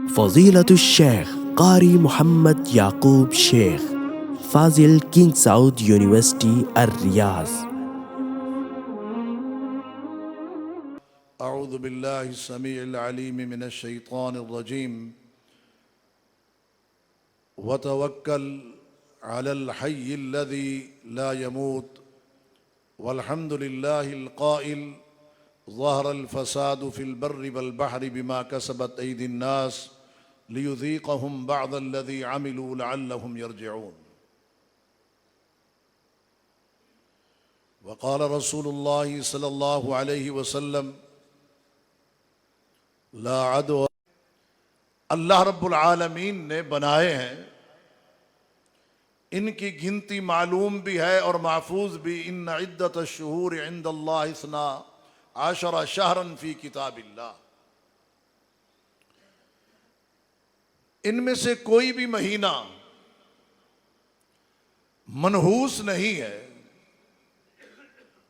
फजीलतुल शेख कारी मोहम्मद याकूब शेख फाजिल king Saud university अर्रियाज। अऊज़ु बिल्लाहि समीइल अलीम मिनश शैतानिर रजीम व तवक्कल अलल हय्यिल लज़ी ला यमूत वल्हम्दुलिल्लाहिल क़ाइल ज़हरल फ़सादु फ़िल बर्रि वल बहरि बिमा कसबत ऐदिन नास लियुज़ीक़हुम बअदल्लज़ी अमिलू लअल्लहुम यरजिऊन। वक़ाल रसूलुल्लाहि सल्लल्लाहु अलैहि वसल्लम ला अदवा। अल्लाह रब्बुल आलमीन ने बनाए हैं, इनकी गिनती मालूम भी है और महफूज भी। इन्ना इद्दत अश्शुहूर इंदल्लाह इस्ना आशरा शहरन फी किताबिल्लाह। इनमें से कोई भी महीना मनहूस नहीं है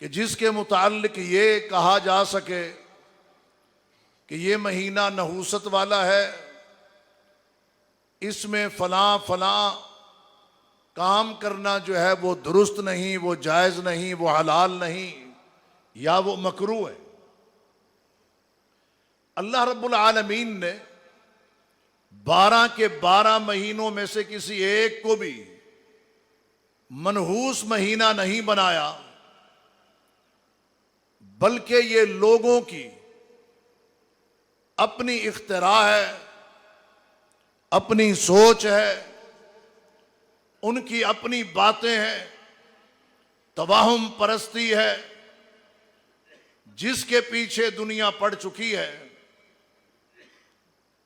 कि जिसके मुताल्लिक ये कहा जा सके कि ये महीना नहूसत वाला है, इसमें फलां फलां काम करना जो है वो दुरुस्त नहीं, वो जायज़ नहीं, वो हलाल नहीं, या वो मकरूह है। अल्लाह रब्बुल आलमीन ने 12 के 12 महीनों में से किसी एक को भी मनहूस महीना नहीं बनाया, बल्कि ये लोगों की अपनी इख्तिरा है, अपनी सोच है, उनकी अपनी बातें हैं, तवाहुम परस्ती है जिसके पीछे दुनिया पड़ चुकी है।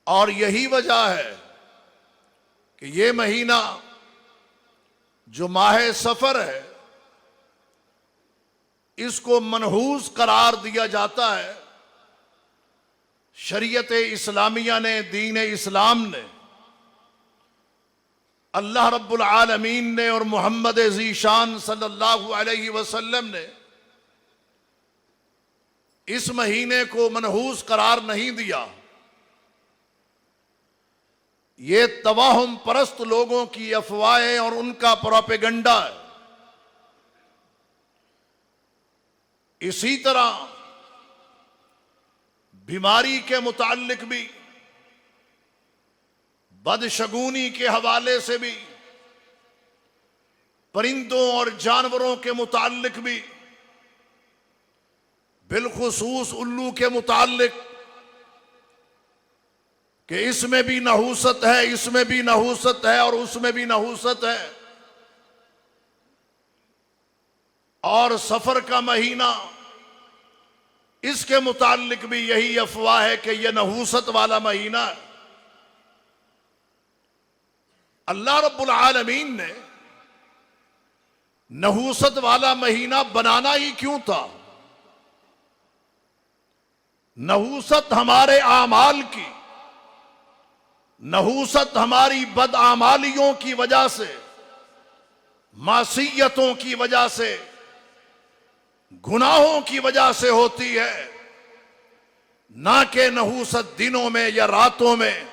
और यही वजह है कि ये महीना जो माह सफर है, इसको मनहूस करार दिया जाता है। शरीयत इस्लामिया ने, दीन इस्लाम ने, अल्लाह रब्बुल आलमीन ने और मोहम्मद ज़ीशान सल्लल्लाहु अलैहि वसल्लम ने इस महीने को मनहूस करार नहीं दिया। ये तवाहुम परस्त लोगों की अफवाहें और उनका प्रोपेगेंडा है। इसी तरह बीमारी के मुताल्लिक भी, बदशगुनी के हवाले से भी, परिंदों और जानवरों के मुताल्लिक भी, बिलखुसूस उल्लू के मुताल्लिक कि इसमें भी नहूसत है, इसमें भी नहूसत है और उसमें भी नहूसत है। और सफर का महीना, इसके मुताल्लिक भी यही अफवाह है कि यह नहूसत वाला महीना है। अल्लाह रब्बुल आलमीन ने नहूसत वाला महीना बनाना ही क्यों था? नहूसत हमारे आमाल की, नहूसत हमारी बदआमालियों की वजह से, मासियतों की वजह से, गुनाहों की वजह से होती है, ना कि नहूसत दिनों में या रातों में,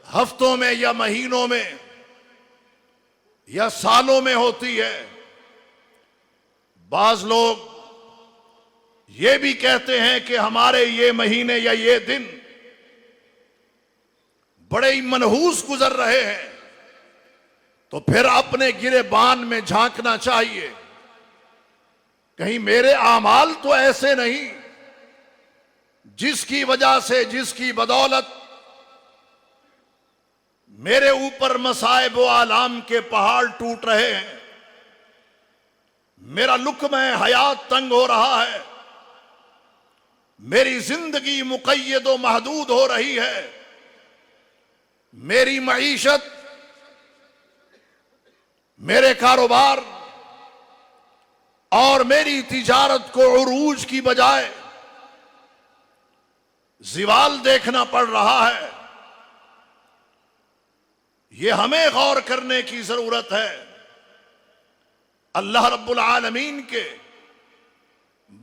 हफ्तों में या महीनों में या सालों में होती है। बाज लोग ये भी कहते हैं कि हमारे ये महीने या ये दिन बड़े ही मनहूस गुजर रहे हैं, तो फिर अपने गिरेबान में झांकना चाहिए। कहीं मेरे आमाल तो ऐसे नहीं जिसकी वजह से, जिसकी बदौलत मेरे ऊपर मसाइब व आलाम के पहाड़ टूट रहे हैं, मेरा लुक्म हयात तंग हो रहा है, मेरी जिंदगी मुक़य्यद व महदूद हो रही है, मेरी मईशत, मेरे कारोबार और मेरी तिजारत को उरूज की बजाय ज़िवाल देखना पड़ रहा है। यह हमें गौर करने की जरूरत है। अल्लाह रब्बुल आलमीन के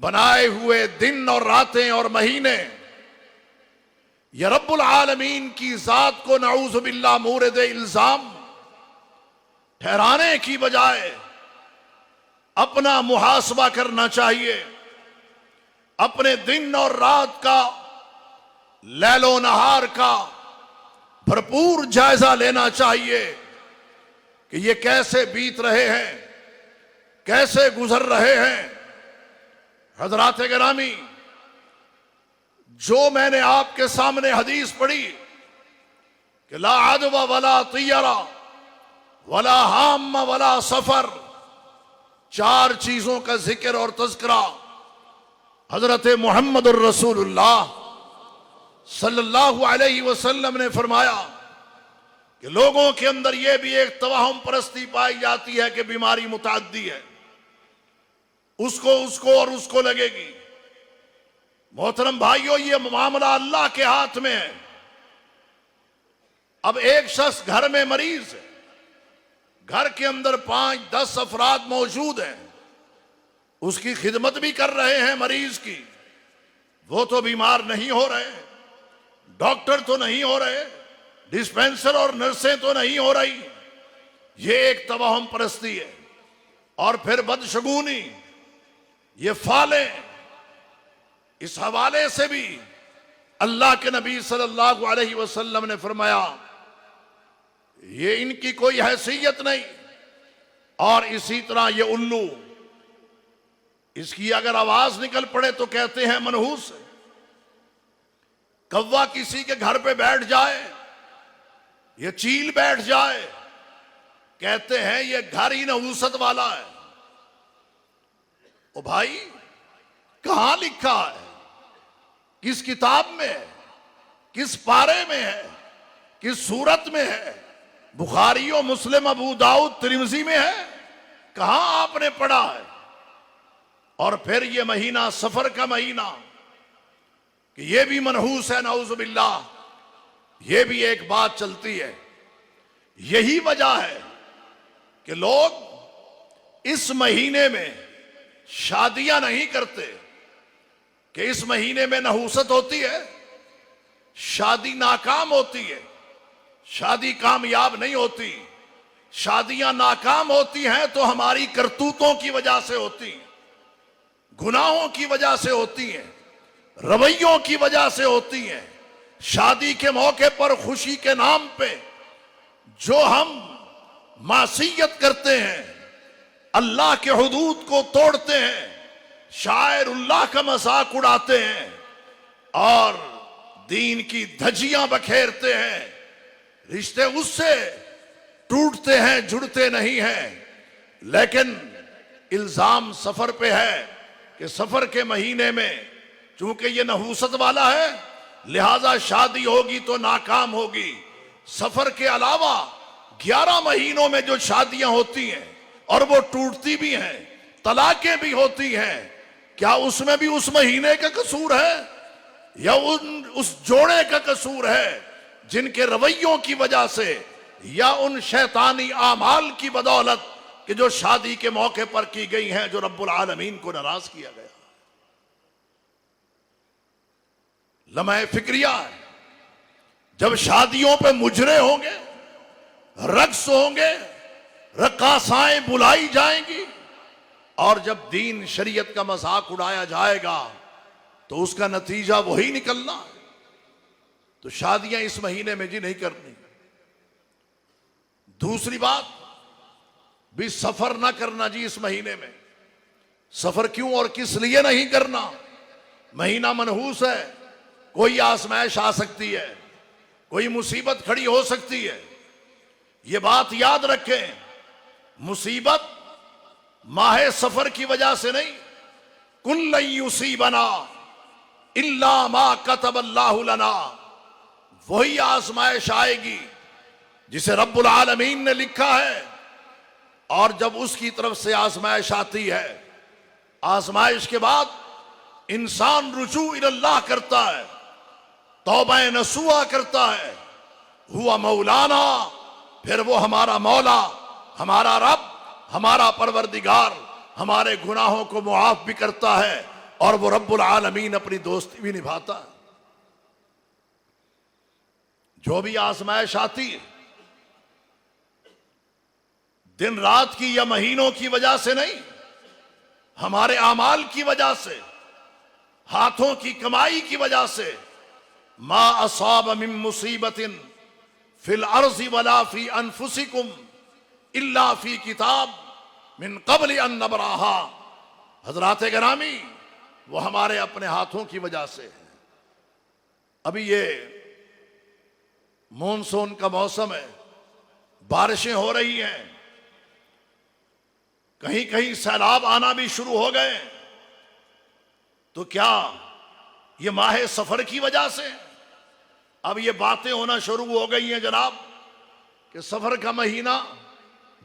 बनाए हुए दिन और रातें और महीने या रब्बुल आलमीन की जात को नऊज़ बिल्लाह मूरद इल्जाम ठहराने की बजाय अपना मुहासबा करना चाहिए। अपने दिन और रात का, लैलो नहार का भरपूर जायजा लेना चाहिए कि ये कैसे बीत रहे हैं, कैसे गुजर रहे हैं। हजरात गिरामी, जो मैंने आपके सामने हदीस पढ़ी कि ला अदवा वला तियरा वला हाम वला सफर, चार चीजों का जिक्र और तज़किरा हजरत मुहम्मदुर रसूलुल्लाह सल्लल्लाहु अलैहि वसल्लम ने फरमाया कि लोगों के अंदर यह भी एक तवाहुम परस्ती पाई जाती है कि बीमारी मुतअद्दी है, उसको उसको और उसको लगेगी। मोहतरम भाइयों, ये मामला अल्लाह के हाथ में है। अब एक शख्स घर में मरीज है, घर के अंदर 5-10 अफराद मौजूद हैं, उसकी खिदमत भी कर रहे हैं मरीज की, वो तो बीमार नहीं हो रहे, डॉक्टर तो नहीं हो रहे, डिस्पेंसर और नर्सें तो नहीं हो रही। ये एक तवाहुम परस्ती है। और फिर बदशगुनी, ये फाले, इस हवाले से भी अल्लाह के नबी सल्लल्लाहु अलैहि वसल्लम ने फरमाया ये इनकी कोई हैसियत नहीं। और इसी तरह ये उल्लू, इसकी अगर आवाज निकल पड़े तो कहते हैं मनहूस है। कौवा किसी के घर पे बैठ जाए, ये चील बैठ जाए, कहते हैं ये घर ही नहूसत वाला है। ओ भाई, कहां लिखा है, किस किताब में है, किस पारे में है, किस सूरत में है? बुखारी और मुस्लिम, अबू दाऊद, तिरमिज़ी में है? कहां आपने पढ़ा है? और फिर ये महीना सफर का महीना कि ये भी मनहूस है, नऊज़ बिल्लाह, ये भी एक बात चलती है। यही वजह है कि लोग इस महीने में शादियां नहीं करते कि इस महीने में नहूसत होती है, शादी नाकाम होती है, शादी कामयाब नहीं होती। शादियां नाकाम होती हैं तो हमारी करतूतों की वजह से होती हैं, गुनाहों की वजह से होती हैं, रवैयों की वजह से होती हैं। शादी के मौके पर खुशी के नाम पे जो हम मासियत करते हैं, अल्लाह के हुदूद को तोड़ते हैं, शायरुल्लाह का मजाक उड़ाते हैं और दीन की धज्जियां बखेरते हैं, रिश्ते उससे टूटते हैं, जुड़ते नहीं हैं। लेकिन इल्जाम सफर पे है कि सफर के महीने में चूंकि ये नहूसत वाला है, लिहाजा शादी होगी तो नाकाम होगी। सफर के अलावा 11 महीनों में जो शादियां होती हैं और वो टूटती भी हैं, तलाकें भी होती हैं, क्या उसमें भी उस महीने का कसूर है या उस जोड़े का कसूर है जिनके रवैयों की वजह से या उन शैतानी आमाल की बदौलत कि जो शादी के मौके पर की गई हैं, जो रब्बुल आलमीन को नाराज किया गया। लम्हे फिक्रिया है, जब शादियों पे मुजरे होंगे, रक्स होंगे, रकासाएं बुलाई जाएंगी और जब दीन शरीयत का मजाक उड़ाया जाएगा तो उसका नतीजा वही निकलना है। तो शादियां इस महीने में जी नहीं करनी। दूसरी बात भी सफर ना करना जी इस महीने में। सफर क्यों और किस लिए नहीं करना? महीना मनहूस है, कोई आजमाइश आ सकती है, कोई मुसीबत खड़ी हो सकती है। ये बात याद रखें, मुसीबत माह सफर की वजह से नहीं, कुल्लन युसीबना इल्ला मा कतबल्लाहु लना, वही आजमाइश आएगी जिसे रब्बुल आलमीन ने लिखा है। और जब उसकी तरफ से आजमाइश आती है, आजमाइश के बाद इंसान रुजू इल्लाह करता है, तौबा नसूआ करता है, हुआ मौलाना, फिर वो हमारा मौला, हमारा रब, हमारा परवरदिगार हमारे गुनाहों को मुआफ भी करता है और वो रब्बुल आलमीन अपनी दोस्ती भी निभाता है। जो भी आजमाइश आती है दिन रात की या महीनों की वजह से नहीं, हमारे आमाल की वजह से, हाथों की कमाई की वजह से। मा असाब मिन मुसीबतिन फिल अर्ज़ि वला फी अनफुसिकुम इल्ला फी किताब मिन क़ब्ल अन नबराहा। हजरात गिरामी, वो हमारे अपने हाथों की वजह से है। अभी ये मॉनसून का मौसम है, बारिशें हो रही हैं, कहीं कहीं सैलाब आना भी शुरू हो गए। तो क्या ये माह सफर की वजह से? अब ये बातें होना शुरू हो गई हैं जनाब कि सफर का महीना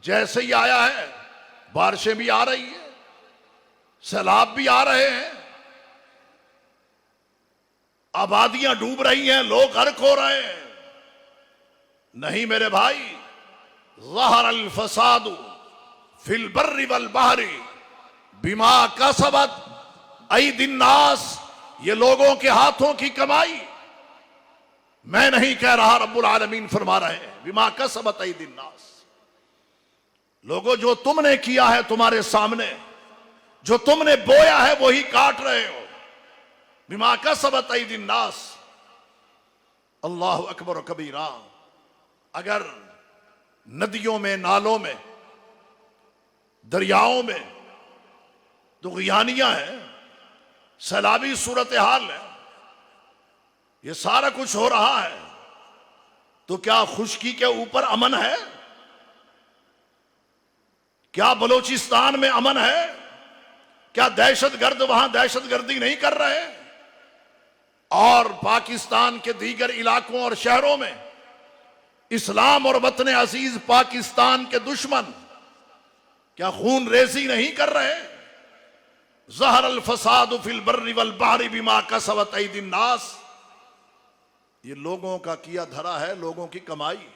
जैसे ही आया है बारिशें भी आ रही हैं, सैलाब भी आ रहे हैं, आबादियां डूब रही हैं, लोग गर्क हो रहे हैं। नहीं मेरे भाई, ज़हर अल फसादु फिल बर्रि वल बहरी बिमा कसबत ऐदिन नास। ये लोगों के हाथों की कमाई, मैं नहीं कह रहा, रब्बुल आलमीन फरमा रहे हैं बिमा कसबत ऐदिन नास। लोगों, जो तुमने किया है तुम्हारे सामने, जो तुमने बोया है वही काट रहे हो। बिमा कसबत ऐदिन नास। अल्लाहु अकबर कबीरा। अगर नदियों में, नालों में, दरियाओं में तुग़यानियां हैं, सैलाबी सूरत हाल है, ये सारा कुछ हो रहा है, तो क्या खुश्की के ऊपर अमन है? क्या बलोचिस्तान में अमन है? क्या दहशतगर्द वहां दहशतगर्दी नहीं कर रहे? और पाकिस्तान के दीगर इलाकों और शहरों में इस्लाम और वतन अजीज पाकिस्तान के दुश्मन क्या खून रेजी नहीं कर रहे? ज़हर अल फसाद फिल बर्रि वल बहरी बिमा कसबत ऐदिन नास। ये लोगों का किया धरा है, लोगों की कमाई।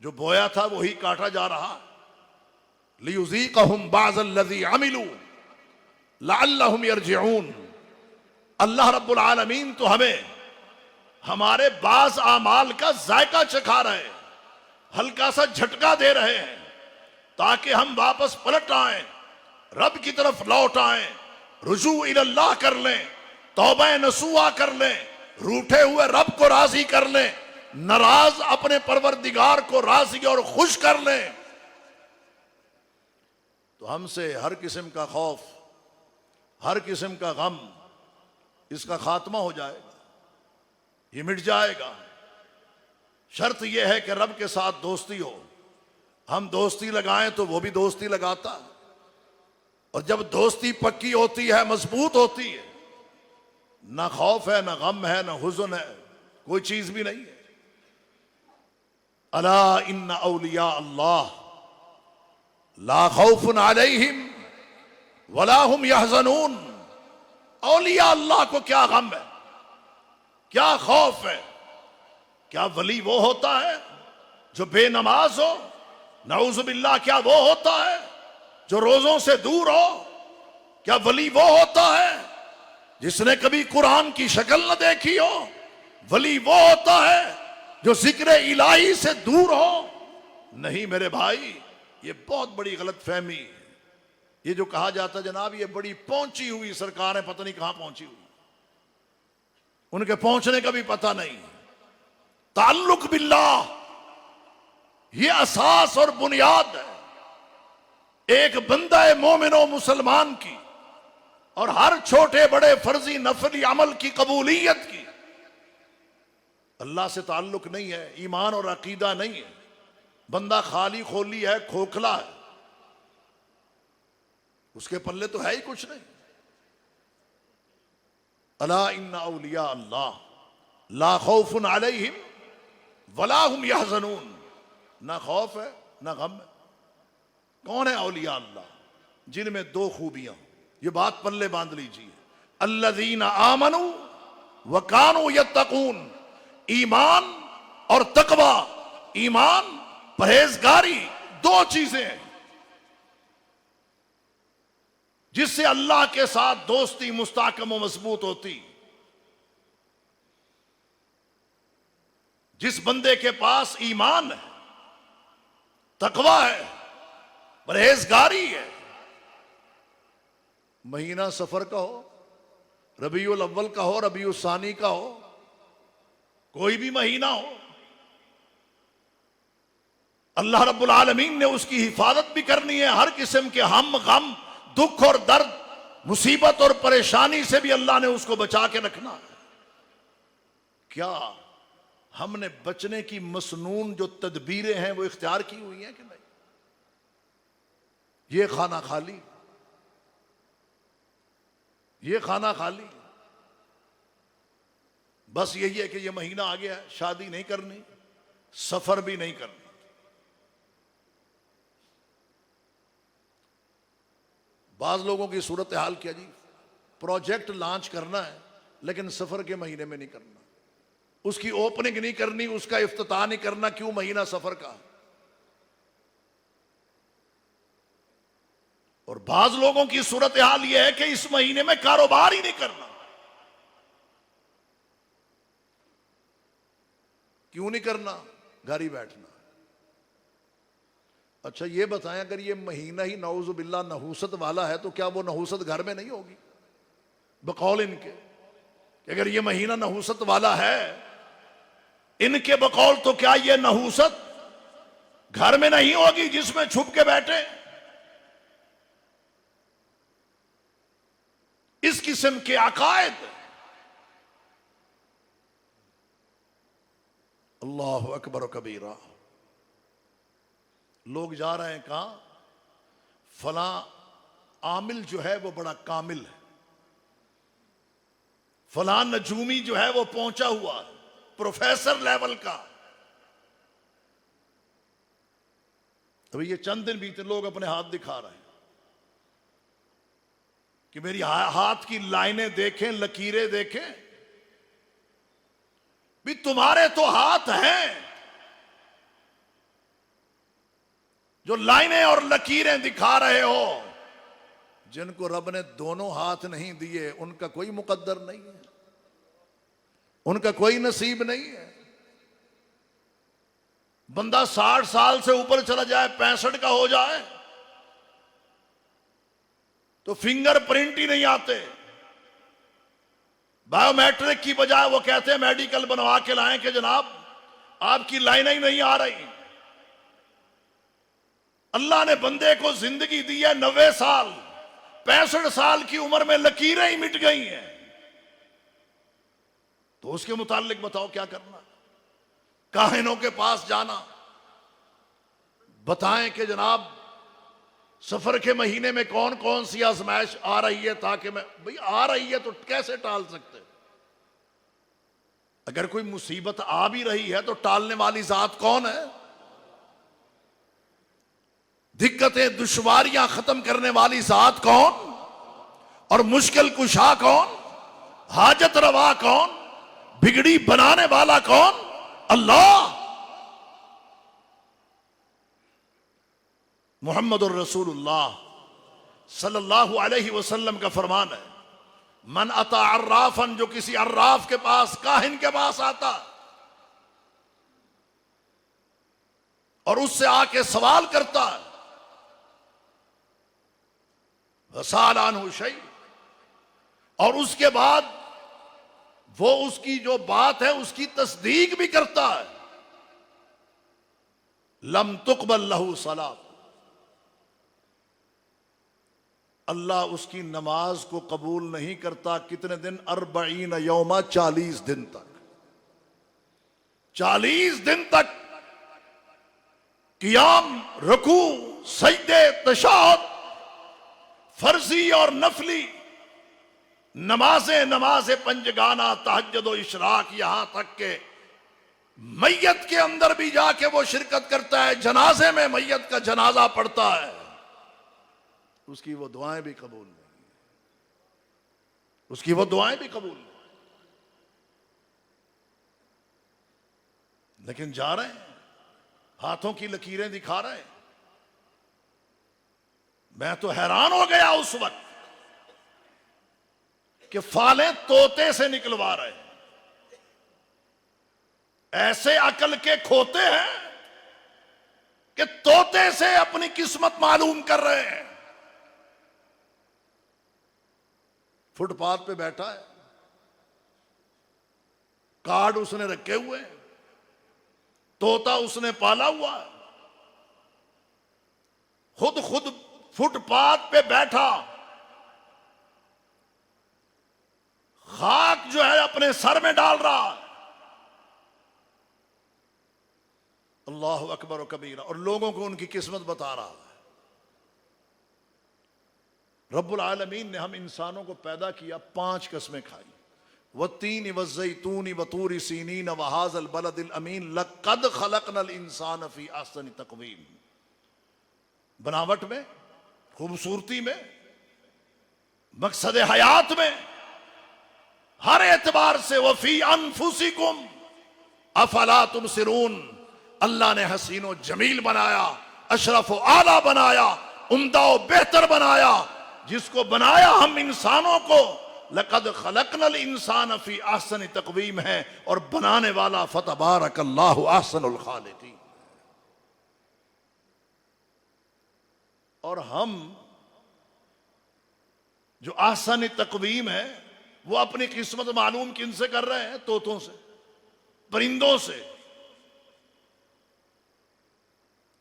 जो बोया था वही काटा जा रहा। लियुज़ीक़हुम बाज़ल्लज़ी अमिलू लअल्लहुम यरजिऊन। अल्लाह रब्बुल आलमीन तो हमें हमारे बाज आमाल का जायका चखा रहे, हल्का सा झटका दे रहे हैं, ताकि हम वापस पलट आए, रब की तरफ लौट आए, रुजू इल्लाह कर लें, तौबा नसूआ कर लें, रूठे हुए रब को राजी कर लें, नाराज अपने परवरदिगार को राजी और खुश कर लें। तो हमसे हर किस्म का खौफ, हर किस्म का गम, इसका खात्मा हो जाएगा, ये मिट जाएगा। शर्त यह है कि रब के साथ दोस्ती हो। हम दोस्ती लगाएं तो वो भी दोस्ती लगाता, और जब दोस्ती पक्की होती है, मजबूत होती है, ना खौफ है, ना गम है, ना हुज़्न है, कोई चीज भी नहीं है। अला इन्ना औलिया अल्लाह ला खौफुन अलैहिम वला हुम यहज़नून। औलिया अल्लाह को क्या गम है, क्या खौफ है? क्या वली वो होता है जो बेनमाज हो? नऊज़ु बिल्लाह। क्या वो होता है जो रोजों से दूर हो? क्या वली वो होता है जिसने कभी कुरान की शक्ल न देखी हो? वली वो होता है जो जिक्र इलाही से दूर हो? नहीं मेरे भाई, ये बहुत बड़ी गलत फहमी है। ये जो कहा जाता जनाब ये बड़ी पहुंची हुई सरकार है, पता नहीं कहां पहुंची हुई, उनके पहुंचने का भी पता नहीं। ताल्लुक बिल्लाह ये असास और बुनियाद है एक बंदा मोमिनो मुसलमान की, और हर छोटे बड़े फर्जी नफली अमल की कबूलियत की। अल्लाह से ताल्लुक नहीं है, ईमान और अकीदा नहीं है, बंदा खाली खोली है, खोखला है, उसके पल्ले तो है ही कुछ नहीं। अला इन्ना औलिया अल्लाह ला खौफुन अलैहिम वला हुम यहज़नून। ना खौफ है ना गम है। कौन है औलिया अल्लाह? जिनमें दो खूबियां, ये बात पल्ले बांध लीजिए। अल्लज़ीना आमनू व कानू यत्तकून। ईमान और तकवा, ईमान परहेजगारी, दो चीजें हैं जिससे अल्लाह के साथ दोस्ती मुस्तहकम व मजबूत होती। जिस बंदे के पास ईमान है, तकवा है, परहेजगारी है, महीना सफर का हो, रबीउल अव्वल का हो, रबीउल सानी का हो, कोई भी महीना हो, अल्लाह रब्बुल आलमीन ने उसकी हिफाजत भी करनी है। हर किस्म के हम, गम, दुख और दर्द, मुसीबत और परेशानी से भी अल्लाह ने उसको बचा के रखना है। क्या हमने बचने की मसनून जो तदबीरें हैं वो इख्तियार की हुई हैं कि नहीं? ये खाना खाली, ये खाना खाली, बस यही है कि ये महीना आ गया है, शादी नहीं करनी, सफर भी नहीं करनी। बाज लोगों की सूरत हाल क्या जी, प्रोजेक्ट लॉन्च करना है लेकिन सफर के महीने में नहीं करना, उसकी ओपनिंग नहीं करनी, उसका इफ्तिताह नहीं करना। क्यों? महीना सफर का। और बाज लोगों की सूरत हाल यह है कि इस महीने में कारोबार ही नहीं करना। क्यों नहीं करना? घर ही बैठना। अच्छा ये बताएं, अगर ये महीना ही नऊज़ु बिल्लाह नहूसत वाला है तो क्या वो नहूसत घर में नहीं होगी? बकौल इनके, अगर ये महीना नहूसत वाला है इनके बकौल, तो क्या ये नहूसत घर में नहीं होगी जिसमें छुप के बैठे? इस किस्म के अकायद, अल्लाहु अकबर कबीरा। लोग जा रहे हैं कहां? फला आमिल जो है वो बड़ा कामिल है, फला नजूमी जो है वो पहुंचा हुआ है, प्रोफेसर लेवल का। अभी ये चंद दिन बीते, लोग अपने हाथ दिखा रहे हैं कि मेरी हाथ की लाइनें देखें, लकीरें देखें। भी तुम्हारे तो हाथ हैं, जो लाइनें और लकीरें दिखा रहे हो, जिनको रब ने दोनों हाथ नहीं दिए उनका कोई मुकद्दर नहीं है, उनका कोई नसीब नहीं है। बंदा 60 साल से ऊपर चला जाए, 65 का हो जाए, तो फिंगरप्रिंट ही नहीं आते। बायोमेट्रिक की बजाय वो कहते हैं मेडिकल बनवा के लाएं कि जनाब आपकी लाइनें ही नहीं आ रही। अल्लाह ने बंदे को जिंदगी दी है 90 साल, 65 साल की उम्र में लकीरें ही मिट गई हैं, तो उसके मुतालिक बताओ क्या करना? काहिनों के पास जाना, बताएं कि जनाब सफर के महीने में कौन कौन सी आजमाइश आ रही है, ताकि मैं, भाई आ रही है तो कैसे टाल सकते? अगर कोई मुसीबत आ भी रही है तो टालने वाली जात कौन है? दिक्कतें दुश्वारियां खत्म करने वाली जात कौन? और मुश्किल कुशा कौन? हाजत रवा कौन? बिगड़ी बनाने वाला कौन? अल्लाह। मुहम्मदुर रसूलुल्लाह सल्लल्लाहु अलैहि वसल्लम का फरमान है, मन अता अर्राफन, जो किसी अर्राफ के पास, काहिन के पास आता और उससे आके सवाल करता है, वसालानहु शै, और उसके बाद वो उसकी जो बात है उसकी तस्दीक भी करता है, लम तुकबल लहू सलात, अल्लाह उसकी नमाज को कबूल नहीं करता। कितने दिन? 40 यौमा, 40 दिन तक। 40 दिन तक कियाम, रुकू, सजदे, तशahhud, फर्जी और नफली नमाजे पंजगाना, तहज्जुद और इशराक, यहां तक के मैयत के अंदर भी जाके वो शिरकत करता है, जनाजे में मैयत का जनाजा पढ़ता है, उसकी वो दुआएं भी कबूल नहीं, उसकी वो दुआएं भी कबूल नहीं। लेकिन जा रहे हैं, हाथों की लकीरें दिखा रहे हैं। मैं तो हैरान हो गया उस वक्त कि फालें तोते से निकलवा रहे हैं। ऐसे अकल के खोते हैं कि तोते से अपनी किस्मत मालूम कर रहे हैं। फुटपाथ पे बैठा है, कार्ड उसने रखे हुए हैं, तोता उसने पाला हुआ है, खुद फुटपाथ पे बैठा खाक जो है अपने सर में डाल रहा है। अल्लाह अकबर और कबीरा, और लोगों को उनकी किस्मत बता रहा है। रब्बुल आलमीन ने हम इंसानों को पैदा किया, 5 कसमें खाई, वत्तीन वज़ैतून वतूर सीनीन वहाज़ल बलदिल अमीन लक़द खलक़नल इंसान फ़ी अहसनि तक़वीम। बनावट में, खूबसूरती में, मकसद हयात में, हर एतबार से वफ़ी अनफुसिकुम अफला तुबसिरून। अल्लाह ने हसीनो जमील बनाया, अशरफ व आला बनाया, उम्दा व बेहतर बनाया। जिसको बनाया हम इंसानों को, लक़द खलक़नल इंसान फ़ी अहसनि तक़वीम है, और बनाने वाला फ़तबारकल्लाहु अहसनुल खालिक़ीन। और हम जो अहसनि तक़वीम है वो अपनी किस्मत मालूम किनसे कर रहे हैं? तोतों से, परिंदों से।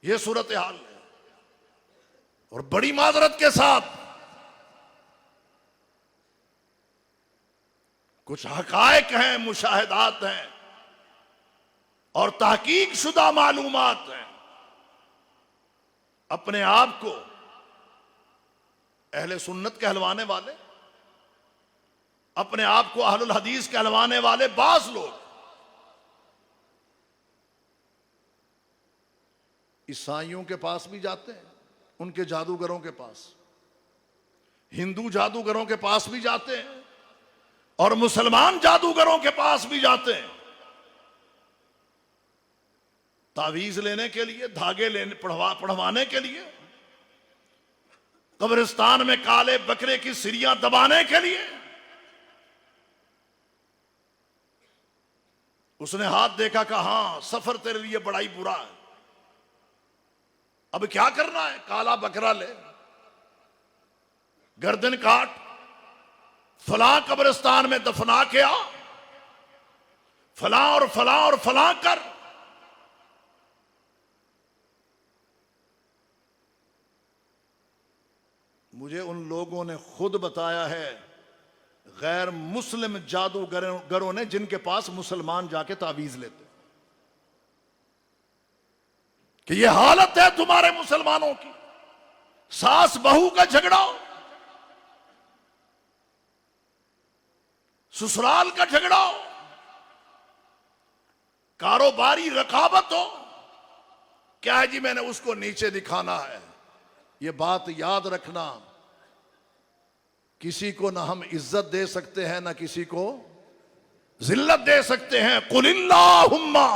ये सूरत हाल है। और बड़ी माजरत के साथ कुछ हकायक हैं, मुशाहिदात हैं और तहकीक शुदा मालूमात हैं। अपने आप को अहले सुन्नत कहलवाने वाले, अपने आप को अहलुल हदीस कहलवाने वाले बास लोग ईसाइयों के पास भी जाते हैं, उनके जादूगरों के पास, हिंदू जादूगरों के पास भी जाते हैं, और मुसलमान जादूगरों के पास भी जाते हैं। तावीज लेने के लिए, धागे लेने पढ़वाने के लिए, कब्रिस्तान में काले बकरे की सिरियां दबाने के लिए। उसने हाथ देखा, कहा हां सफर तेरे लिए बड़ा ही बुरा है, अब क्या करना है? काला बकरा ले, गर्दन काट, फलां कब्रिस्तान में दफना के आ, फलां और फलां और फलां कर। मुझे उन लोगों ने खुद बताया है, गैर मुस्लिम जादूगरों ने, जिनके पास मुसलमान जाके तावीज लेते, कि ये हालत है तुम्हारे मुसलमानों की। सास बहू का झगड़ा हो, ससुराल का झगड़ा हो, कारोबारी रकाबत हो, क्या है जी मैंने उसको नीचे दिखाना है। ये बात याद रखना, किसी को ना हम इज्जत दे सकते हैं, ना किसी को जिल्लत दे सकते हैं। कुलिल्लाहुम्मा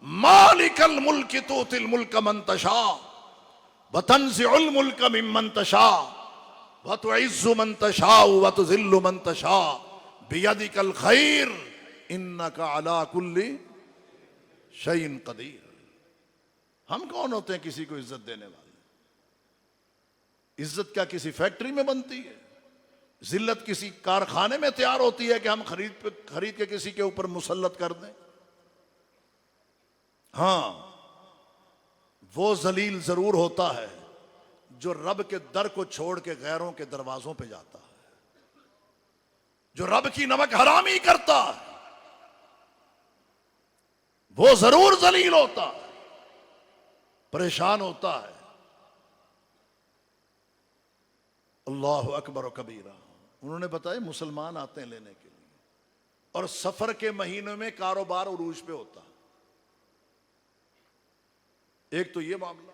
मालिकल मुल्क तूतिल मुल्क मन तशा व तंज़िउल मुल्क मिम्मन तशा व तुइज़्ज़ु मन तशा व तुज़िल्लु मन तशा बियदिकल खैर इन्नका अला कुल्ली शैइन कदीर। हम कौन होते हैं किसी को इज्जत देने वाले? इज्जत क्या किसी फैक्ट्री में बनती है? जिल्लत किसी कारखाने में तैयार होती है कि हम खरीद के किसी के ऊपर मुसल्लत कर दें? हां, वो जलील जरूर होता है जो रब के दर को छोड़ के गैरों के दरवाजों पे जाता है, जो रब की नमक हरामी करता है, वो जरूर जलील होता है, परेशान होता है। अल्लाह अकबर व कबीरा। उन्होंने बताया मुसलमान आते हैं लेने के लिए, और सफर के महीनों में कारोबार उरूज पे होता है। एक तो ये मामला,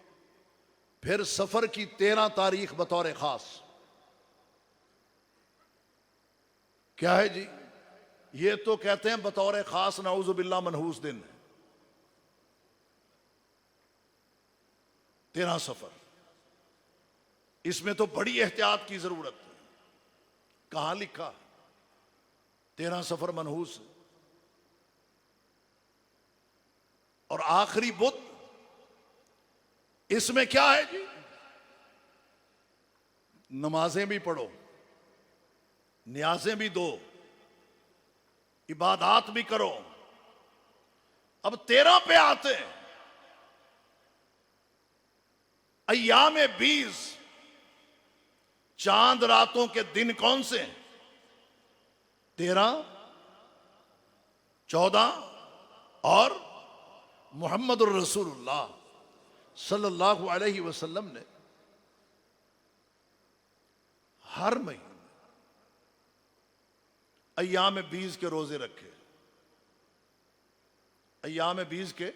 फिर सफर की 13 तारीख बतौर खास, क्या है जी? ये तो कहते हैं बतौर खास नाउजुबिल्लाह मनहूस दिन है, 13 सफर। इसमें तो बड़ी एहतियात की जरूरत है। कहां लिखा 13 सफर मनहूस? और आखिरी बुत, इसमें क्या है जी? नमाजें भी पढ़ो, न्याजें भी दो, इबादात भी करो। अब 13 पे आते हैं, अय्याम 20, चांद रातों के दिन कौन से? 13, 14 और मुहम्मदुर रसूलुल्लाह सल्लल्लाहु अलैहि वसल्लम ने हर महीने अय्याम 20 के रोजे रखे। अय्याम 20 के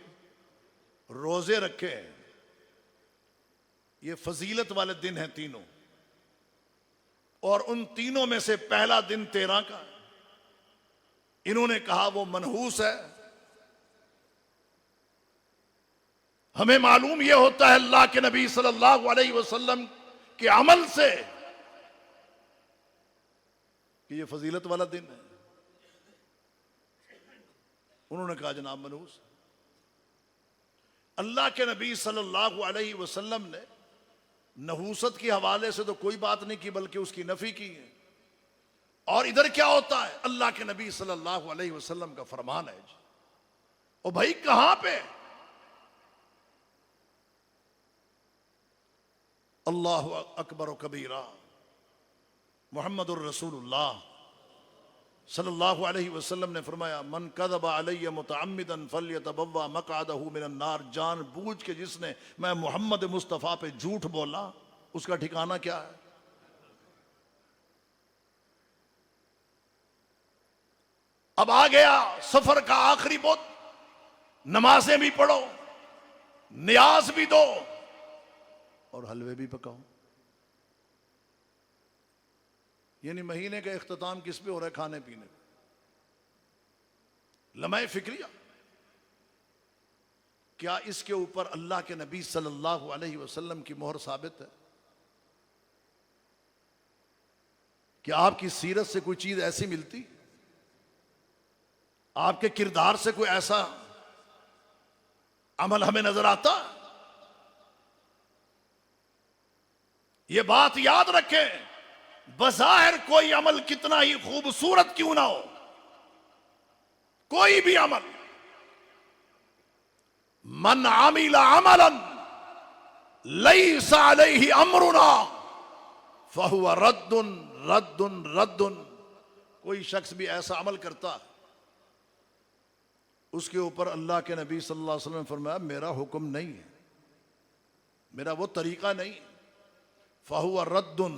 रोजे रखे हैं। ये फजीलत वाले दिन हैं तीनों, और उन तीनों में से पहला दिन 13 का है। इन्होंने कहा वो मनहूस है। हमें मालूम यह होता है अल्लाह के नबी सल्लल्लाहु अलैहि वसल्लम के अमल से कि यह फजीलत वाला दिन है। उन्होंने कहा जनाब मनहूस। अल्लाह के नबी सल्लल्लाहु अलैहि वसल्लम ने नहूसत के हवाले से तो कोई बात नहीं की, बल्कि उसकी नफी की है। और इधर क्या होता है? अल्लाह के नबी सल्लल्लाहु अलैहि वसल्लम का फरमान है जी। ओ भाई कहां पे? अल्लाहु अकबर व कबीरा मुहम्मदुर रसूलुल्लाह सल्लल्लाहु अलैहि वसल्लम ने फरमाया, मन कज़बा अलैया मुतअम्मिदन फल्यतबव्वा मक़अदहु मिनन नार। जान बूझ के जिसने मैं मोहम्मद मुस्तफ़ा पे झूठ बोला, उसका ठिकाना क्या है? अब आ गया सफर का आखिरी बुत। नमाजें भी पढ़ो, नियाज भी दो, और हलवे भी पकाओ। यानी महीने का इख्तिताम किस पे हो रहा है? खाने पीने पे। लम्हे फिक्रिया, क्या इसके ऊपर अल्लाह के नबी सल्लल्लाहु अलैहि वसल्लम की मोहर साबित है? क्या आपकी सीरत से कोई चीज ऐसी मिलती? आपके किरदार से कोई ऐसा अमल हमें नजर आता? ये बात याद रखें, बज़ाहिर कोई अमल कितना ही खूबसूरत क्यों ना हो, कोई भी अमल, मन आमिला अमलन लैसा अलैहि अमरुना फहुवा रद्दुन रद्दुन रद्दुन। कोई शख्स भी ऐसा अमल करता है, उसके ऊपर अल्लाह के नबी सल्लल्लाहु अलैहि वसल्लम ने फरमाया मेरा हुक्म नहीं है, मेरा वो तरीका नहीं, फहुवा रद्दुन,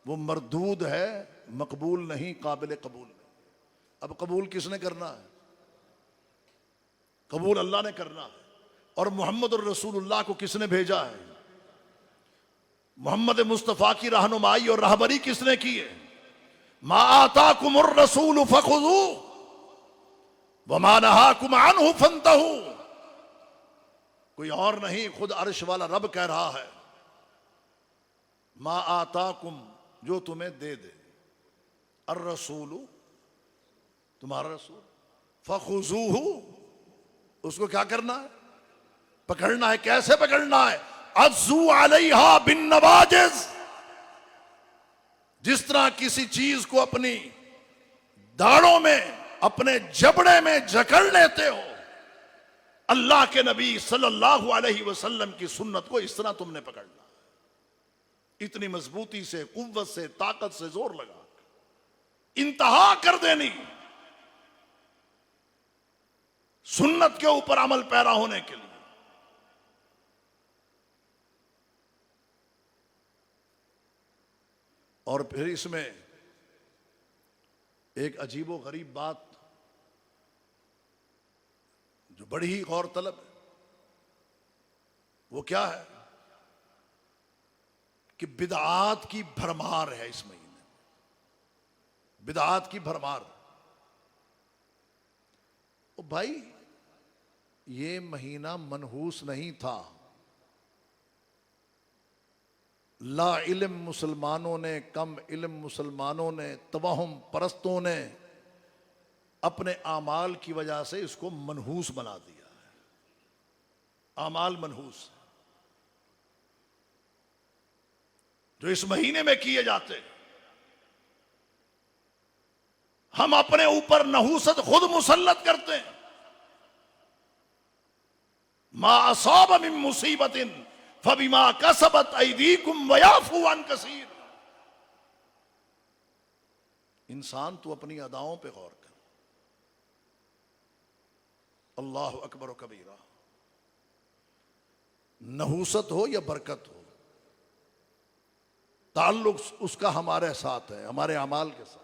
वो मरदूद है, मकबूल नहीं, काबिल कबूल नहीं। अब कबूल किसने करना है? कबूल अल्लाह ने करना है। और मोहम्मद रसूलुल्लाह को किसने भेजा है? मोहम्मद मुस्तफ़ा की रहनुमाई और रहबरी किसने की है? मा आताकुमुर रसूल फखुज़ू व मा नहाकुम अन्हु फंतहू। कोई और नहीं, खुद अर्श वाला रब कह रहा है, मा आताकुम, जो तुम्हें दे दे, अर रसूलु, तुम्हारा रसूल, फखुज़ूहु, उसको क्या करना है? पकड़ना है। कैसे पकड़ना है? अज़्ज़ू अलैहा बिन नवाजिज़। जिस तरह किसी चीज को अपनी दाढ़ों में, अपने जबड़े में जकड़ लेते हो, अल्लाह के नबी सल्लल्लाहु अलैहि वसल्लम की सुन्नत को इस तरह तुमने पकड़ना, इतनी मजबूती से, कुव्वत से, ताकत से, जोर लगा इंतहा कर देनी सुन्नत के ऊपर अमल पैरा होने के लिए। और फिर इसमें एक अजीबो गरीब बात जो बड़ी ही गौर तलब है, वो क्या है कि बिदआत की भरमार है इस महीने में, बिदआत की भरमार। ओ भाई, ये महीना मनहूस नहीं था। ला इल्म मुसलमानों ने, कम इल्म मुसलमानों ने, तवहुम परस्तों ने अपने आमाल की वजह से इसको मनहूस बना दिया है। आमाल मनहूस जो इस महीने में किए जाते, हम अपने ऊपर नहूसत खुद मुसल्लत करते हैं। मा असाब मिन मुसीबतिन फबिमा कसबत ऐदीकुम वयाफू अन कसीर। इंसान तू अपनी अदाओं पे गौर कर। अल्लाह अकबर व कबीरा। नहूसत हो या बरकत हो, ताल्लुक उसका हमारे साथ है, हमारे अमाल के साथ।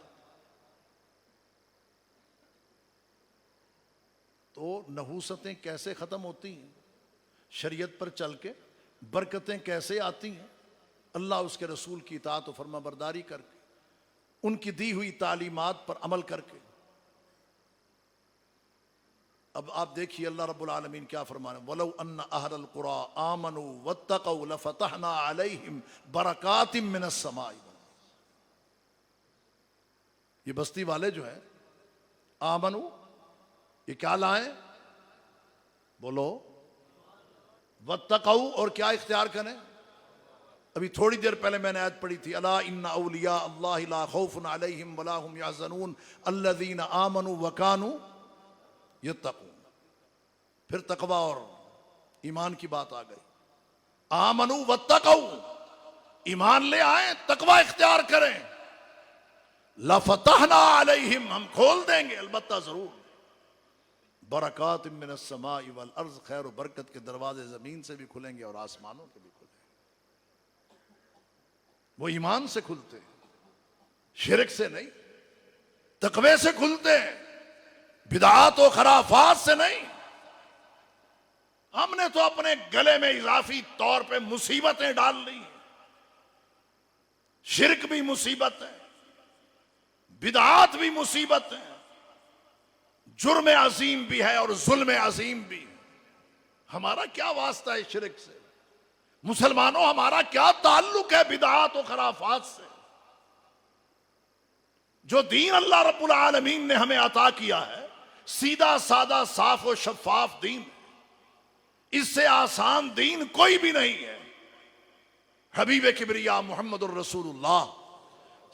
तो नहूसतें कैसे खत्म होती हैं? शरीयत पर चल के। बरकतें कैसे आती हैं? अल्लाह उसके रसूल की इताअत और फर्माबरदारी करके, उनकी दी हुई तालीमात पर अमल करके। अब आप देखिए अल्लाह रब्बुल आलमीन क्या फरमाने, वलौ अन्ना अहलल कुरा आमनू वत्तक़ौ लफ़तहना अलैहिम बरकातिम मिनस समाई। ये बस्ती वाले जो है आमनू, ये क्या लाए? बोलो वत्तक़ौ, और क्या इख्तियार करें? अभी थोड़ी देर पहले मैंने आयत पढ़ी थी, अला इन्ना औलिया अल्लाहि ला खौफुन अलैहिम वला हुम यहज़नून अल्लज़ीना आमनू व कानू यत्तक़ून। फिर तकवा और ईमान की बात आ गई। आमनू वत्तक़ौ, ईमान ले आए, तकवा इख्तियार करें। लफ़तहना अलैहिम, हम खोल देंगे अलबत्ता जरूर, बरकात मिनस समाई वल अर्ज़, खैर और बरकत के दरवाजे जमीन से भी खुलेंगे और आसमानों के भी खुलेंगे। वो ईमान से खुलते हैं, शिरक से नहीं, तकवे से खुलते हैं, बिदआत और खराफात से नहीं। हमने तो अपने गले में इजाफी तौर पे मुसीबतें डाल ली हैं। शिरक भी मुसीबत है, बिदआत भी मुसीबत है, जुर्म अजीम भी है और जुल्म अजीम भी। हमारा क्या वास्ता है शिरक से? मुसलमानों, हमारा क्या ताल्लुक है बिदआत और खराफात से? जो दीन अल्लाह रब्बुल आलमीन ने हमें अता किया है, सीधा सादा साफ और शफाफ दीन, इससे आसान दीन कोई भी नहीं है। हबीब किबरिया मुहम्मदुर रसूलुल्लाह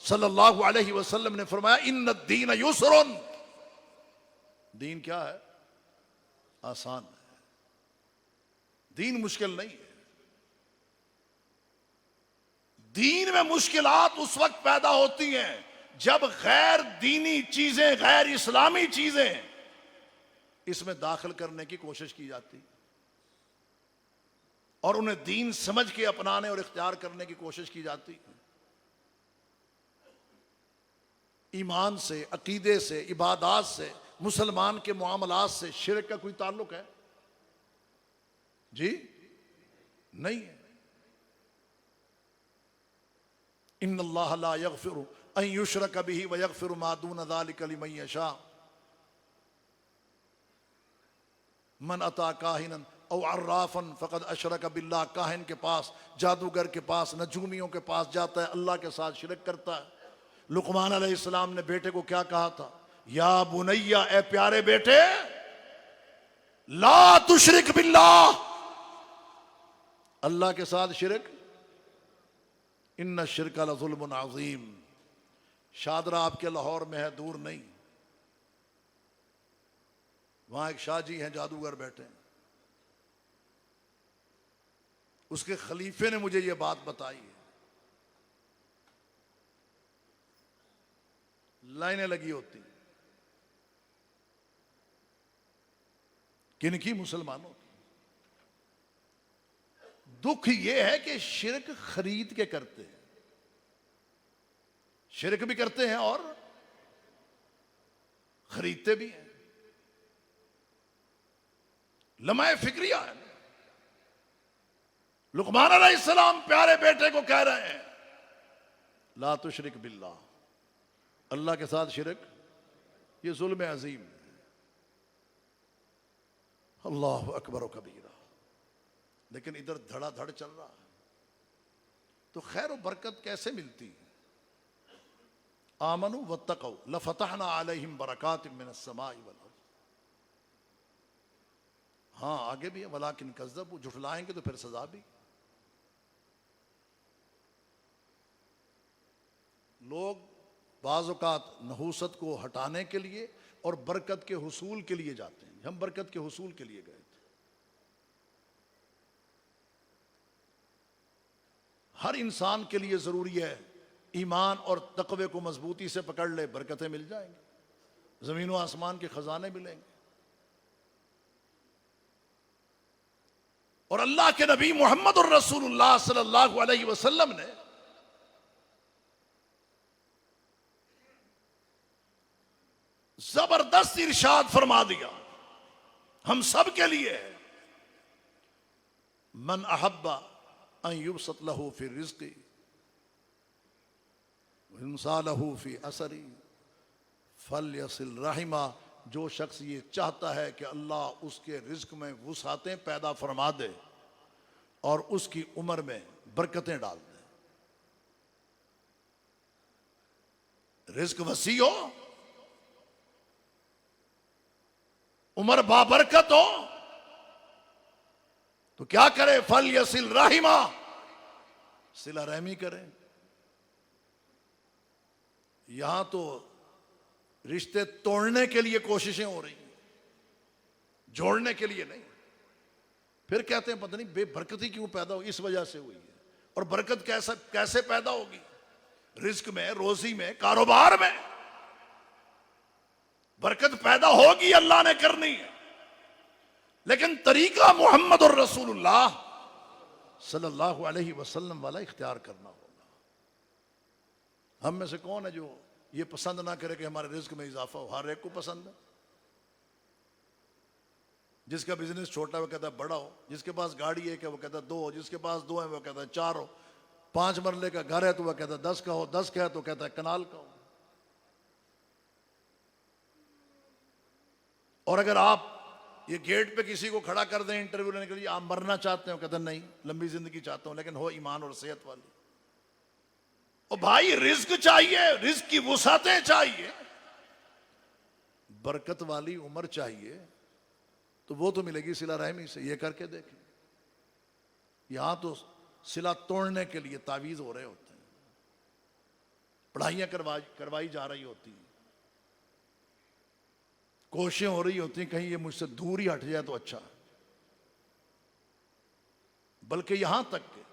सल्लल्लाहु अलैहि वसल्लम ने फरमाया, इन्न दीन युसरुन, दीन क्या है? आसान है, दीन मुश्किल नहीं है। दीन में मुश्किलात उस वक्त पैदा होती हैं जब गैर दीनी चीजें, गैर इस्लामी चीजें इसमें दाखिल करने की कोशिश की जाती और उन्हें दीन समझ के अपनाने और इख्तियार करने की कोशिश की जाती। ईमान से, अकीदे से, इबादात से, मुसलमान के मामलात से शिरक का कोई ताल्लुक है? जी नहीं है। इन्नल्लाह ला यग़फ़िरु अन युश्रक बिही व यग़फ़िरु मा दून ज़ालिका लिमन यशा। मन अता काहिनन औ अर्राफन फ़क़द अशरक बिल्लाह। काहिन के पास, जादूगर के पास, नजूमियों के पास जाता है, अल्लाह के साथ शिरक करता है। लुक़मान अलैहिस्सलाम ने बेटे को क्या कहा था? या बुनैया, ए प्यारे बेटे, ला तुशरिक बिल्लाह, अल्लाह के साथ शिरक, इन्ना शिरका लज़ुल्मुन अज़ीम। शादरा आपके लाहौर में है, दूर नहीं। वहां एक शाहजी हैं, जादूगर बैठे हैं। उसके खलीफे ने मुझे यह बात बताई है। लाइनें लगी होती, किनकी? मुसलमानों की। दुख यह है कि शिरक खरीद के करते हैं, शिरक भी करते हैं और खरीदते भी हैं। लम्हा फिक्रिया है। लुक़मान अलैहिस्सलाम प्यारे बेटे को कह रहे हैं, ला तुशरिक बिल्लाह, अल्लाह के साथ शिरक ये जुल्म अजीम है। अल्लाह अकबर व कबीरा। लेकिन इधर धड़ाधड़ चल रहा है, तो खैर और बरकत कैसे मिलती है? आमनू वत्तक़ौ लफ़तहना अलैहिम बरकातिम मिनस समाई वल अर्ज़। हाँ आगे भी है, वलाकिन कज़्ज़बू, झुठलाएंगे तो फिर सजा भी। लोग बाज़ औक़ात नहूसत को हटाने के लिए और बरकत के हुसूल के लिए जाते हैं। हम बरकत के हुसूल के लिए गए थे। हर इंसान के लिए ज़रूरी है ईमान और तक़वे को मजबूती से पकड़ ले, बरकतें मिल जाएंगी, ज़मीन व आसमान के ख़ज़ाने मिलेंगे। और अल्लाह के नबी मोहम्मद रसूलुल्लाह सल्लल्लाहु अलैहि वसल्लम ने जबरदस्त इरशाद फरमा दिया हम सब के लिए है, मन अहब्बा अन युबसत लहू फी रिज़्क़ी व युनसा लहू फी असरी फल्यसिल रहिमा। जो शख्स ये चाहता है कि अल्लाह उसके रिज्क में वुसातें पैदा फरमा दे और उसकी उम्र में बरकतें डाल दे, रिज्क वसी हो, उम्र बाबरकत हो, तो क्या करे, फल यसिल राहिमा, सिला रहमी करें। यहां तो रिश्ते तोड़ने के लिए कोशिशें हो रही हैं, जोड़ने के लिए नहीं। फिर कहते हैं पता नहीं बेबरकती क्यों पैदा हो, इस वजह से हुई है। और बरकत कैसे पैदा होगी? रिज्क में, रोजी में, कारोबार में बरकत पैदा होगी, अल्लाह ने करनी है, लेकिन तरीका मोहम्मद और रसूलुल्लाह सल्लल्लाहु अलैहि वसल्लम वाला इख्तियार करना होगा। हम में से कौन है जो ये पसंद ना करे कि हमारे रिज्क में इजाफा हो? हर एक को पसंद है। जिसका बिजनेस छोटा वो कहता है बड़ा हो, जिसके पास गाड़ी है क्या वो कहता है 2 हो, जिसके पास 2 है वो कहता है 4 हो, 5 मरले का घर है तो वह कहता है 10 का हो, 10 का है तो कहता है कनाल का हो। और अगर आप ये गेट पे किसी को खड़ा कर दें इंटरव्यू लेने के लिए, आप मरना चाहते हो, कहते नहीं लंबी जिंदगी चाहता हूं लेकिन हो ईमान और सेहत वाली। और भाई रिज्क चाहिए, रिज्क की वुसातें चाहिए, बरकत वाली उम्र चाहिए, तो वो तो मिलेगी सिला रहमी से। ये करके देखें, यहां तो सिला तोड़ने के लिए तावीज हो रहे होते हैं, पढ़ाइयां करवाई जा रही होती हैं, कोशिशें हो रही होती हैं कहीं ये मुझसे दूर ही हट जाए तो अच्छा। बल्कि यहां तक कि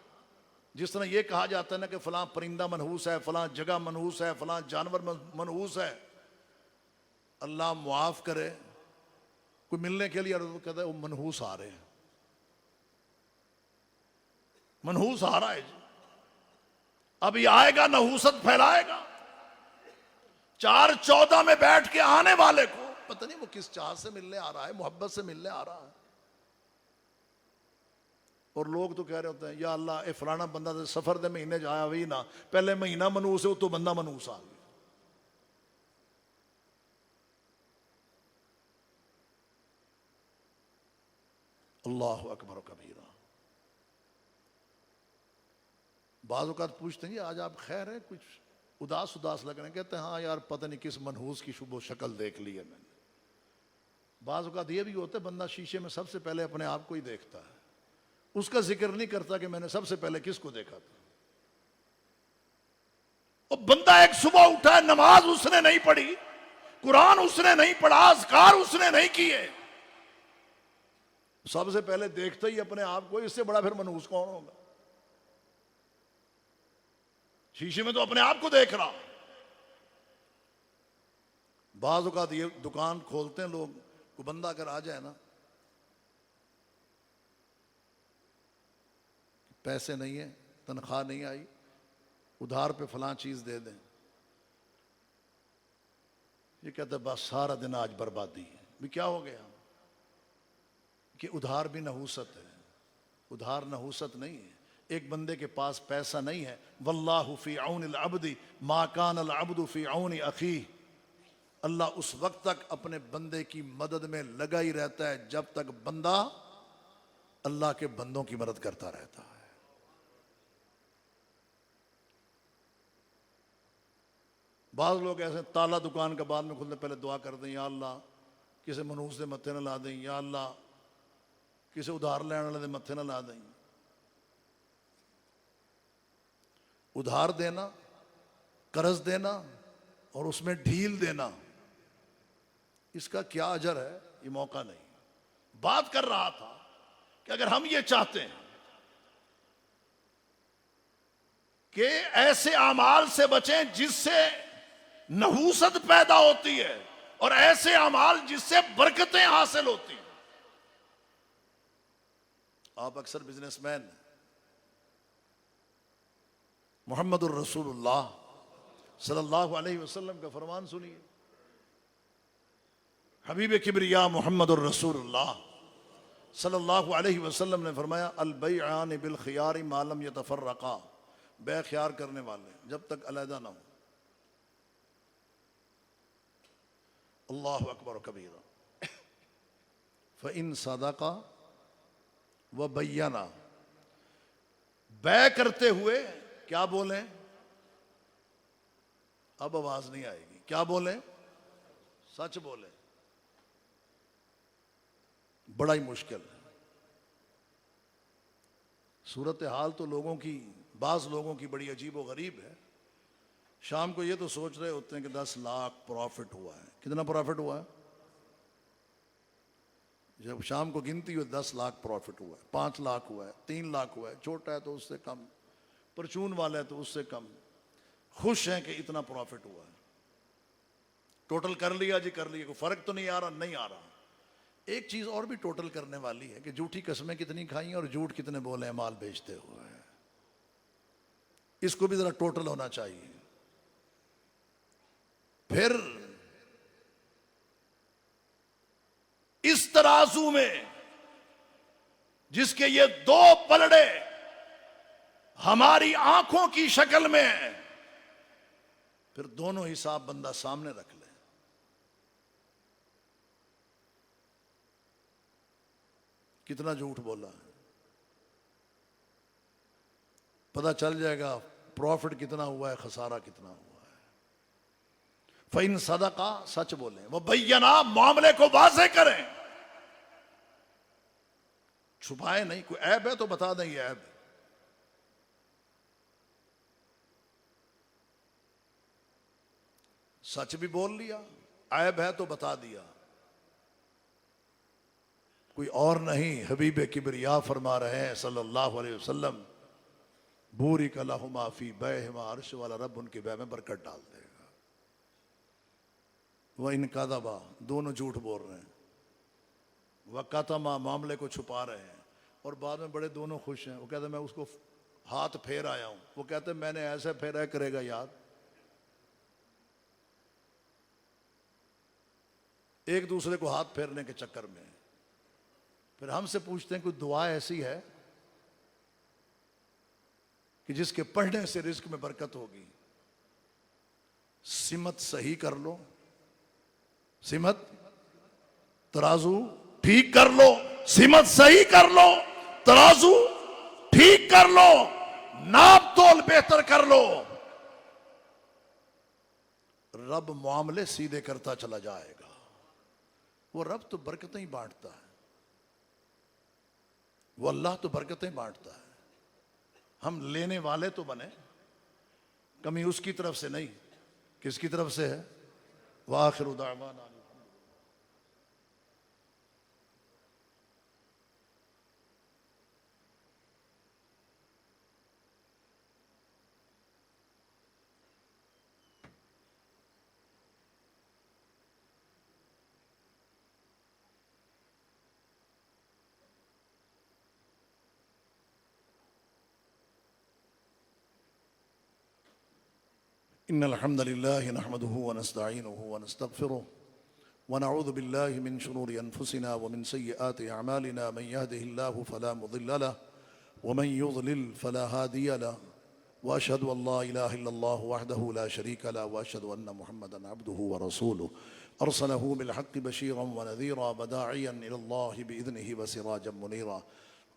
जिस तरह ये कहा जाता है ना कि फलां परिंदा मनहूस है, फलां जगह मनहूस है, फलां जानवर मनहूस है, अल्लाह मुआफ करे, कोई मिलने के लिए कहता है वो मनहूस आ रहे हैं, मनहूस आ रहा है जी, अभी आएगा नहूसत फैलाएगा। 414 में बैठ के आने वाले को पता नहीं वो किस चाह से मिलने आ रहा है, मोहब्बत से मिलने आ रहा है। और लोग तो कह रहे होते हैं या अल्लाह ए फलाना बंदा तो सफर दे महीने जाया वही ना, पहले महीना मनूस है तो बंदा मनूस आ गया। अल्लाह अकबर कबीरा। बाज़ औक़ात पूछते हैं आज आप खैर है, कुछ उदास उदास लग रहे हैं, कहते हैं हाँ यार पता नहीं किस मनहूस की शुभ शक्ल देख ली है मैंने। बाज़ औक़ात ये भी होता है बंदा शीशे में सबसे पहले अपने आप को ही देखता है, उसका जिक्र नहीं करता कि मैंने सबसे पहले किसको देखा था। और बंदा एक सुबह उठा है, नमाज उसने नहीं पढ़ी, कुरान उसने नहीं पढ़ा, अज़कार उसने नहीं किए, सबसे पहले देखता ही अपने आप को, इससे बड़ा फिर मनहूस कौन होगा? शीशे में तो अपने आप को देख रहा। बाज़ औक़ात ये दुकान खोलते हैं लोग, को बंदा अगर आ जाए ना, पैसे नहीं है, तनख्वाह नहीं आई, उधार पे फलां चीज दे दें, ये कहते बस सारा दिन आज बर्बादी है। भी क्या हो गया कि उधार भी नहूसत है। उधार नहूसत नहीं है। एक बंदे के पास पैसा नहीं है, वल्लाहु फी औनिल अब्दी मा कान अल अब्दु फी औनि अखी, अल्लाह उस वक्त तक अपने बंदे की मदद में लगा ही रहता है जब तक बंदा अल्लाह के बंदों की मदद करता रहता है। बाज़ लोग ऐसे ताला दुकान का बाद में खुलने पहले दुआ कर दें, या अल्लाह किसी मनूस से मत्थे न ला दें, या अल्लाह किसी उधार लैन वाले दे मत्थे ना ला दें। उधार देना, कर्ज देना और उसमें ढील देना, इसका क्या अजर है, ये मौका नहीं। बात कर रहा था कि अगर हम ये चाहते हैं कि ऐसे अमाल से बचें जिससे नहूसत पैदा होती है और ऐसे अमाल जिससे बरकतें हासिल होती हैं। आप अक्सर बिजनेसमैन मोहम्मदुर रसूलुल्लाह सल्लल्लाहु अलैहि वसल्लम का फरमान सुनिए। हबीब किबरिया मोहम्मदुर रसूलुल्लाह सल्लल्लाहु अलैहि वसल्लम ने फरमाया, अल बैआन बिल खियार मालम यतफर्रका, बै ख्यार करने वाले जब तक अलहदा ना हो। अल्लाहु अकबर कबीरा। फ़इन सदका व बय्यना, बै करते हुए क्या बोलें, अब आवाज नहीं आएगी, क्या बोलें, सच बोलें। बड़ा ही मुश्किल है। सूरत हाल तो लोगों की, बाज लोगों की बड़ी अजीब व गरीब है। शाम को ये तो सोच रहे होते हैं कि 10 लाख प्रॉफिट हुआ है। कितना प्रॉफिट हुआ है? जब शाम को गिनती हुई 10 लाख प्रॉफिट हुआ है, 5 लाख हुआ है, 3 लाख हुआ है, छोटा है तो उससे कम, परचून वाला है तो उससे कम। खुश हैं कि इतना प्रॉफिट हुआ है। टोटल कर लिया जी, कर लिया, कोई फर्क तो नहीं आ रहा, नहीं आ रहा। एक चीज और भी टोटल करने वाली है कि झूठी कस्में कितनी खाई और झूठ कितने बोले हैं माल बेचते हुए। इसको भी जरा टोटल होना चाहिए। फिर इस तराजू में जिसके ये 2 पलड़े हमारी आंखों की शक्ल में है, फिर दोनों हिसाब बंदा सामने रख ले। कितना झूठ बोला है, पता चल जाएगा प्रॉफिट कितना हुआ है, खसारा कितना हुआ है। फ़इन सदका, सच बोलें, वो बय्यना, मामले को वाज़ेह करें, छुपाए नहीं। कोई ऐब है तो बता दें ये ऐब है। सच भी बोल लिया, ऐब है तो बता दिया। कोई और नहीं, हबीब किबरिया फरमा रहे हैं सल्लल्लाहु अलैहि वसल्लम, बूरिक लहुमा फी बैहिमा, अर्श वाला रब उनके बै में बरकत डाल देगा। वह इन कादबा, दोनों झूठ बोल रहे हैं, वह कतमा, मामले को छुपा रहे हैं, और बाद में बड़े दोनों खुश हैं। वो कहते मैं उसको हाथ फेर आया हूं, वो कहते मैंने ऐसे फेरा करेगा यार। एक दूसरे को हाथ फेरने के चक्कर में फिर हमसे पूछते हैं कोई दुआ ऐसी है कि जिसके पढ़ने से रिस्क में बरकत होगी। सिमत सही कर लो, सिमत तराजू ठीक कर लो, सिमत सही कर लो, तराजू ठीक कर लो, नाप तोल बेहतर कर लो, रब मामले सीधे करता चला जाएगा। वो रब तो बरकतें ही बांटता है, वो अल्लाह तो बरकतें बांटता है। हम लेने वाले तो बने, कमी उसकी तरफ से नहीं, किसकी तरफ से है? वाखिरु दावाना। इन्नल हम्दुलिल्लाहि नहमदुहु व नस्तईनुहु व नस्तगफिरुह व नऊज़ु बिल्लाहि मिन शुरूरि अनफुसिना व मिन सय्यिआति अअमालिना मन यहदिहिल्लाहु फला मुदिल्ल लहु व मन युज़लिल फला हादिय लहु व अशहदु अन ला इलाहा इल्लल्लाह वहदहु ला शरीका लहु व अशहदु अन्न मुहम्मदन अब्दुहु व रसूलुहु अरसलहु बिल हक़्क़ि बशीरन व नज़ीरा व दाइयन इलल्लाहि बिइज़निहि व सिराजन मुनीरा।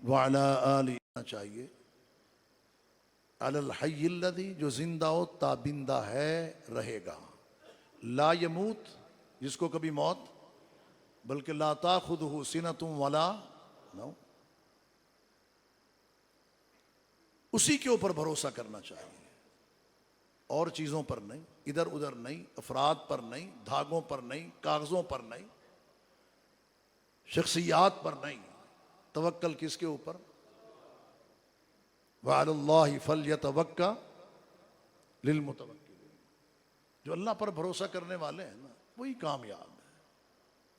व अला आली चाहिए अलल हय्यिल्लज़ी जो जिंदा व ताबिंदा है रहेगा, ला यमूत जिसको कभी मौत, बल्कि ला ताखुदहु सिनतुम वला नौम, उसी के ऊपर भरोसा करना चाहिए और चीज़ों पर नहीं, इधर उधर नहीं, अफराद पर नहीं, धागों पर नहीं, कागज़ों पर नहीं, शख्सियात पर नहीं। तवक्कल किसके ऊपर? व अलल्लाहि फल्यतवक्का लिलमुतवक्किलीन, जो अल्लाह पर भरोसा करने वाले हैं ना वही कामयाब है,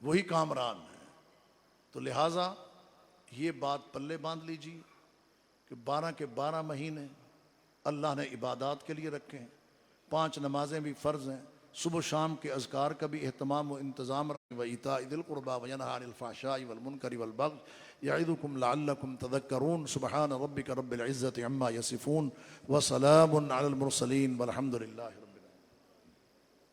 वही कामरान है। तो लिहाजा ये बात पल्ले बांध लीजिए कि 12 के 12 महीने अल्लाह ने इबादत के लिए रखे हैं, 5 नमाजें भी फ़र्ज़ हैं, सुबह शाम के अज़कार का भी एहतमाम व इंतज़ाम व इताइ दिल क़ुरबा व यन्हा अनिल फ़हशाइ वल मुनकरि वल बग़य यइदुकुम लअल्लकुम तज़क्करून। सुब्हान रब्बिका रब्बिल इज़्ज़ति अम्मा यसिफ़ून व सलामुन अलल मुरसलीन वल्हम्दुलिल्लाहि।